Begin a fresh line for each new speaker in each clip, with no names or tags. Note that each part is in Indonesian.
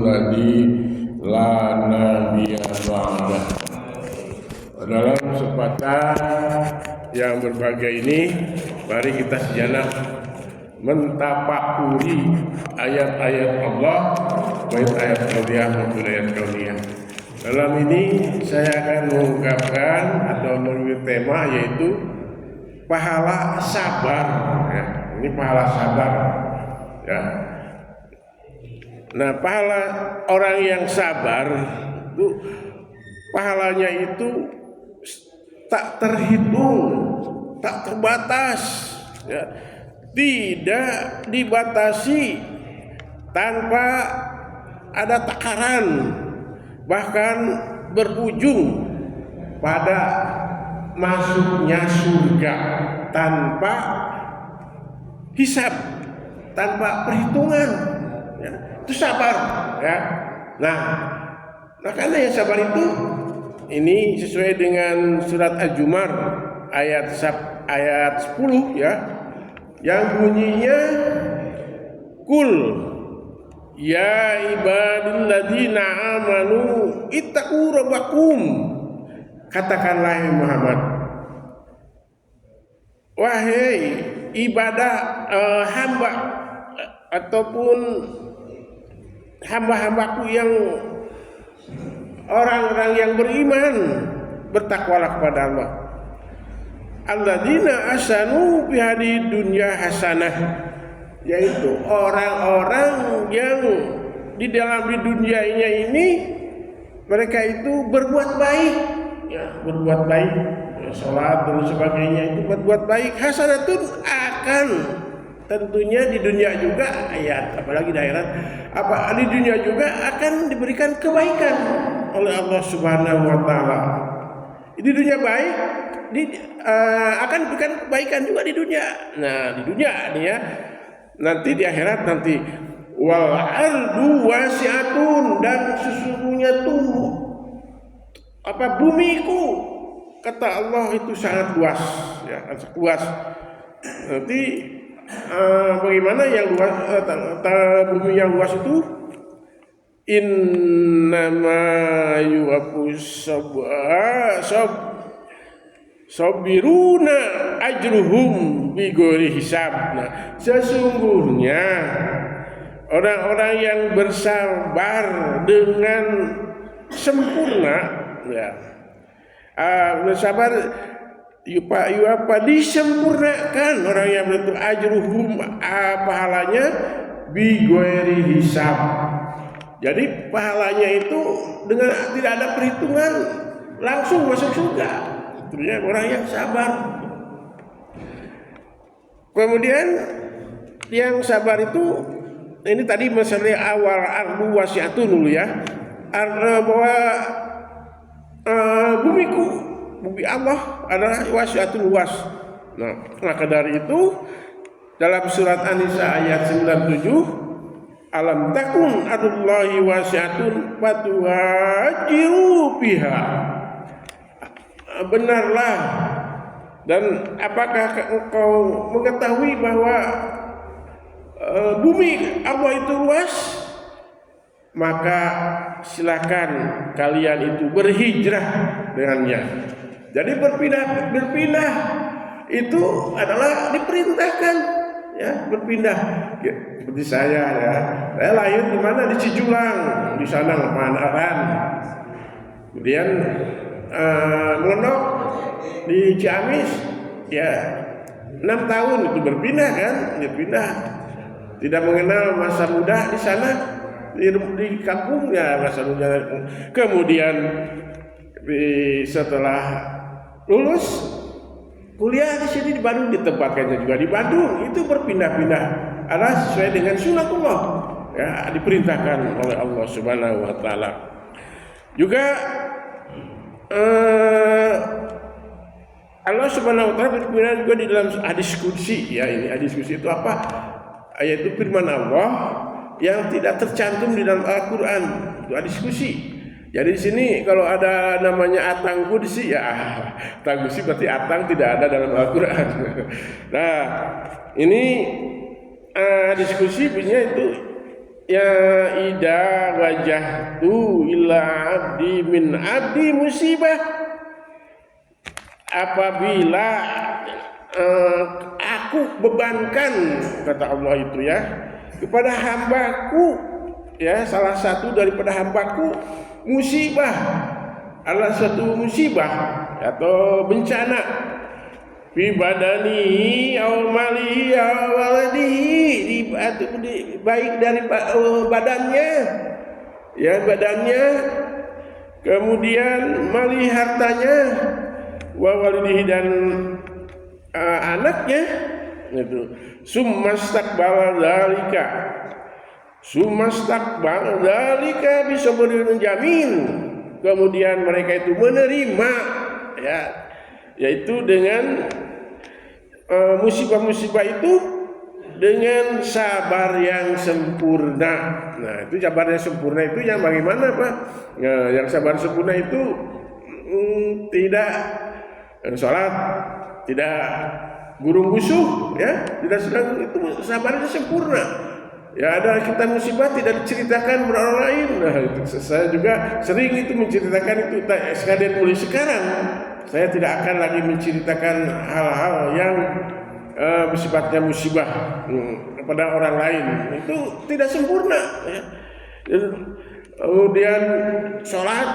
ladzi la nabiyya ba'dah. Dalam kesempatan yang berbahagia ini, mari kita sejenak mentafakuri ayat-ayat Allah, baik ayat kauniyah maupun ayat kauniyah. Dalam ini saya akan mengungkapkan atau memberi tema yaitu pahala sabar. Ya, ini pahala sabar. Ya. Nah, pahala orang yang sabar itu pahalanya itu tak terhitung, tak terbatas, ya. Tidak dibatasi tanpa ada takaran, bahkan berujung pada masuknya surga tanpa hisab, tanpa perhitungan, ya. Itu sabar, ya. Nah, makanya yang sabar itu ini sesuai dengan surat Al-Jumar ayat 10, ya, yang bunyinya Kul ya ibadilladzina amanu ittaqu rabbakum. Katakanlah Muhammad, wahai ibadah hamba ataupun hamba-hambaku yang orang-orang yang beriman, bertakwalah kepada Allah. Alladzina ahsanu fi hadhihi dunya hasanah, yaitu orang-orang yang di dalam di dunianya ini mereka itu berbuat baik, ya, berbuat baik, ya, salat dan sebagainya itu berbuat baik. Hasanatun akan tentunya di dunia juga, ayat apalagi di akhirat, apa di dunia juga akan diberikan kebaikan oleh Allah Subhanahu wa taala. Di dunia baik, akan diberikan kebaikan juga di dunia. Nah, di dunia ini, ya, nanti di akhirat nanti wal ardu wasi'atun, dan sesungguhnya tuh bumiku, kata Allah, itu sangat luas, ya, sangat luas. Nanti bagaimana yang luas, bumi yang luas itu? Innama yuwafus sabiruna ajruhum bighairi hisab. Nah, sesungguhnya orang-orang yang bersabar dengan sempurna, ya, bersabar disempurnakan orang yang itu ajruhum, pahalanya bighairi hisab. Jadi pahalanya itu dengan tidak ada perhitungan, langsung masuk surga. Itunya orang yang sabar. Kemudian yang sabar itu, ini tadi masalah awal ardu wasi'atun dulu, ya. Bahwa bumi Allah adalah wasi'atun luas. Nah, maka dari itu dalam surat An-Nisa ayat 97, alam takun adullahi wasi'atun fatuhajiru biha. Benarlah, dan apakah engkau mengetahui bahwa bumi Allah itu luas, maka silakan kalian itu berhijrah dengannya. Jadi berpindah itu adalah diperintahkan, ya, berpindah. Seperti saya, ya, saya lahir di mana? Di Cijulang, di sana Panaran. Kemudian mengendok di Ciamis, ya, 6 tahun itu berpindah, kan, berpindah. Tidak mengenal masa muda di sana, di kampungnya masa muda. Kemudian setelah lulus kuliah di sini di Bandung, ditempatkannya juga di Bandung. Itu berpindah-pindah adalah sesuai dengan sunatullah, ya, diperintahkan oleh Allah Subhanahu wa taala. Juga Allah Subhanahu wa taala berfirman juga di dalam hadis qudsi, ya. Ini hadis qudsi itu apa? Yaitu firman Allah yang tidak tercantum di dalam Al-Qur'an. Itu hadis qudsi. Jadi di sini kalau ada namanya atang qudsi, ya, atang qudsi berarti atang tidak ada dalam Al-Qur'an. Nah, ini diskusi punya itu ya ida wajahtu ila abdi min abdi musibah, apabila aku bebankan, kata Allah itu ya, kepada hambaku, ya salah satu daripada hambaku musibah, adalah satu musibah atau bencana, fi badanihi aw malihi aw waladihi, baik dari badannya, ya badannya, kemudian mali hartanya, wa walidihi dan anaknya, itu summastakbala dzalika bisa menjamin, kemudian mereka itu menerima, ya yaitu dengan musibah-musibah itu dengan sabar yang sempurna. Nah, itu sabar yang sempurna itu yang bagaimana, Pak? Nah, yang sabar sempurna itu tidak sholat, tidak gurung-gusuh, ya, tidak sedang, itu sabarnya sempurna. Ya, ada kita musibah tidak diceritakan kepada orang lain. Nah, itu saya juga sering itu menceritakan itu. Sekalian mulai sekarang saya tidak akan lagi menceritakan hal-hal yang sifatnya musibah kepada orang lain. Itu tidak sempurna, ya. Kemudian sholat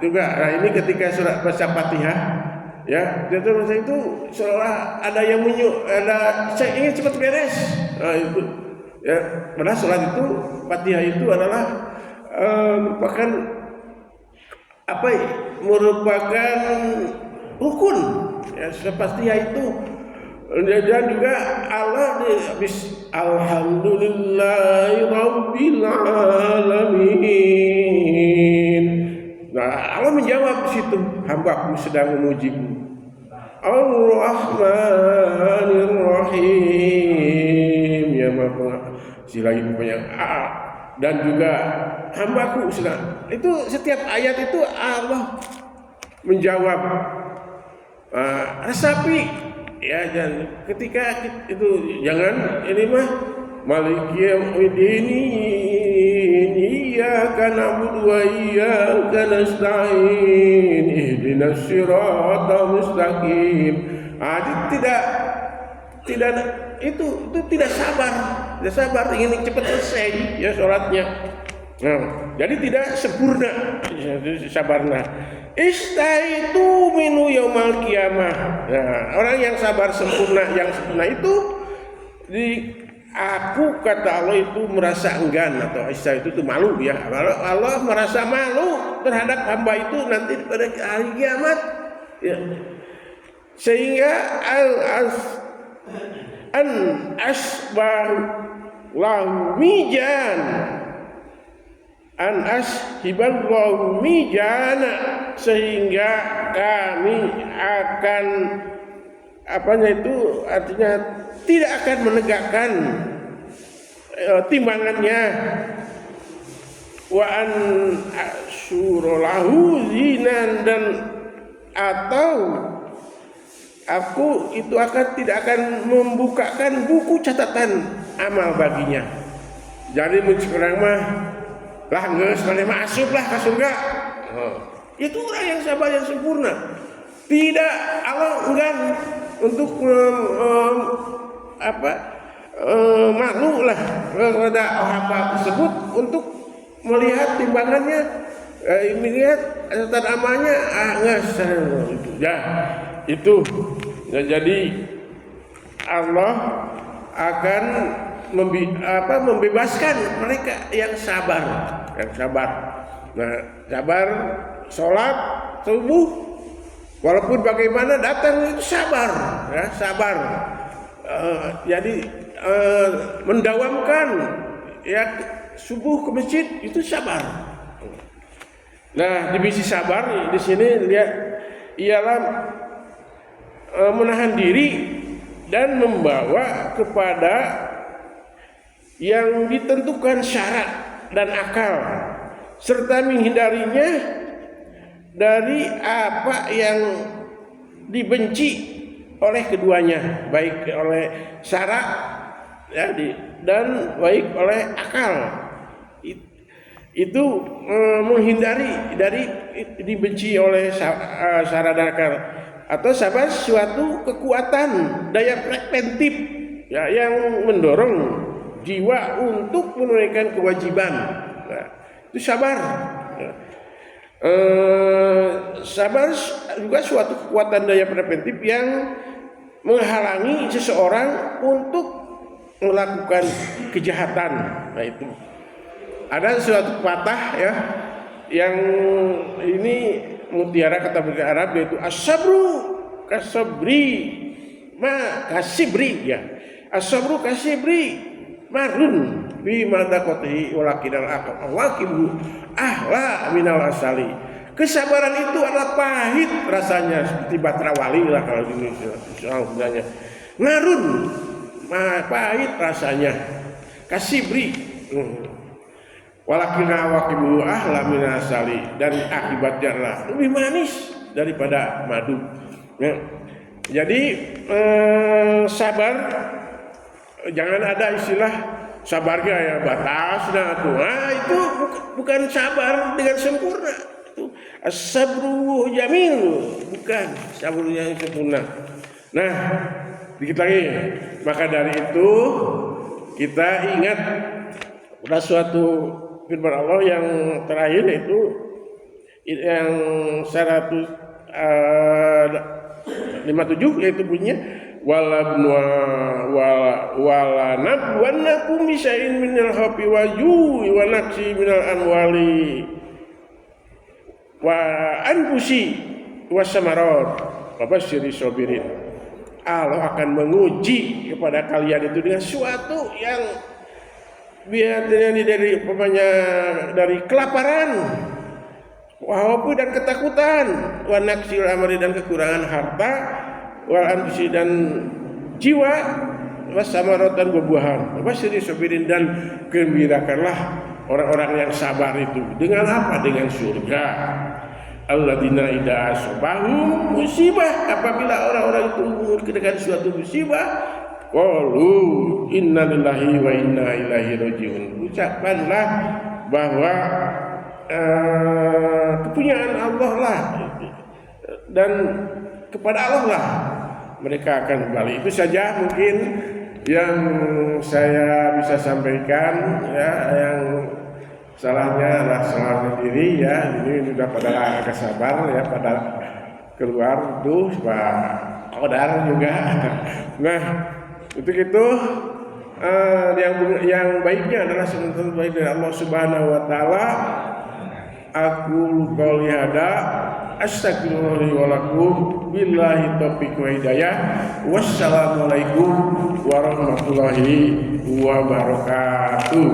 juga. Nah, ini ketika surat baca Fatihah, ya, itu seolah ada yang saya ingin cepat beres. Nah, itu, ya, padahal sholat itu, Fatihah itu adalah merupakan merupakan rukun, ya, Fatihah itu. Dan juga Allah habis alhamdulillahi rabbil alamin. Nah, Allah menjawab di situ, hambaku sedang memujimu. Ar-Rahmanir Rahim, ya Maha Silai Penyayang. Dan juga hambaku sedang, itu setiap ayat itu Allah menjawab. Resapi, ya, dan ketika itu jangan ini mah maliki yaumiddin iyyaka na'budu wa iyyaka nasta'in ihdinas siratal mustaqim. Itu tidak sabar ingin cepat selesai, ya, sholatnya. Nah, jadi tidak sempurna sabarnya. Istaitu minu yaumal qiyamah. Nah, orang yang sabar sempurna, yang sempurna itu aku, kata Allah, itu merasa enggan, atau istaitu itu malu, ya. Allah merasa malu terhadap hamba itu nanti pada hari kiamat, ya. Sehingga an asbar lahu mijan, an ashiballahu mijana, sehingga kami akan artinya tidak akan menegakkan timbangannya, wa an asyurolahu zinan, dan atau aku itu tidak akan membukakan buku catatan amal baginya. Jadi sekarang mah lah geus mane masuk lah ke surga. Itu orang yang sabar yang sempurna. Tidak, Allah enggan untuk malu lah kepada hamba tersebut untuk melihat timbangannya, melihat catatan amalnya, itu ya, itu. Nah, jadi Allah akan membebaskan mereka yang sabar, Nah, sabar sholat subuh, walaupun bagaimana datang itu sabar, ya, sabar. Jadi mendawamkan, ya, subuh ke masjid itu sabar. Nah, definisi sabar di sini lihat ialah menahan diri dan membawa kepada yang ditentukan syarat dan akal, serta menghindarinya dari apa yang dibenci oleh keduanya, baik oleh syarat, ya, dan baik oleh akal. itu menghindari dari dibenci oleh saradakan, atau sabar suatu kekuatan daya preventif ya, yang mendorong jiwa untuk menunaikan kewajiban. Nah, itu sabar. Ya. Sabar juga suatu kekuatan daya preventif yang menghalangi seseorang untuk melakukan kejahatan. Nah, itu ada suatu patah ya, yang ini mutiara kata bahasa Arab, yaitu as-sabru kasabri ma kasibri ya. As-sabru kasibri marun bi madaqatihi walakinal awaqibu ahla minal asali. Kesabaran itu adalah pahit rasanya, seperti batra wali lah kalau di Indonesia sebenarnya. Marun pahit rasanya. Kasibri walakinal awaqibu ahla minal asali, dan akibatnya adalah lebih manis daripada madu. Ya. Jadi sabar, jangan ada istilah sabarnya ya batas, itu bukan sabar dengan sempurna. Itu as-sabru jamil, bukan sabar yang sempurna. Nah, dikit lagi. Maka dari itu kita ingat pada suatu firman Allah yang terakhir, itu yang 157, yaitu bunyinya walanabluwannakum bisyai'in minal khawfi wal ju'i wa naqsi minal amwali wa anfusi wasamarat wa basyiri sabirin. Allah akan menguji kepada kalian itu dengan suatu yang biasanya dari kelaparan, wahyu dan ketakutan, wa naqsil amri dan kekurangan harta, wal anfusi dan jiwa, wasamarat dan buah-buahan, wabasyiri sabirin, dan gembirakanlah orang-orang yang sabar itu dengan apa? Dengan surga. Alladzina idza asabahum musibah, apabila orang-orang itu mengenakan suatu musibah, qalu inna lillahi wa inna ilaihi rajiun. Ucapkanlah bahwa kepunyaan Allah lah dan kepada Allah lah mereka akan kembali. Itu saja mungkin yang saya bisa sampaikan ya. Yang salahnya adalah salah sendiri ya. Ini sudah pada agak sabar ya, pada keluar tuh Pak Kodar juga. Nah, untuk itu yang baiknya adalah sebenarnya baik dari Allah Subhanahu wa taala. Aku qouli hada astagfirullahi wa lakum billahi taufiq wa hidayah. Wassalamualaikum warahmatullahi wabarakatuh.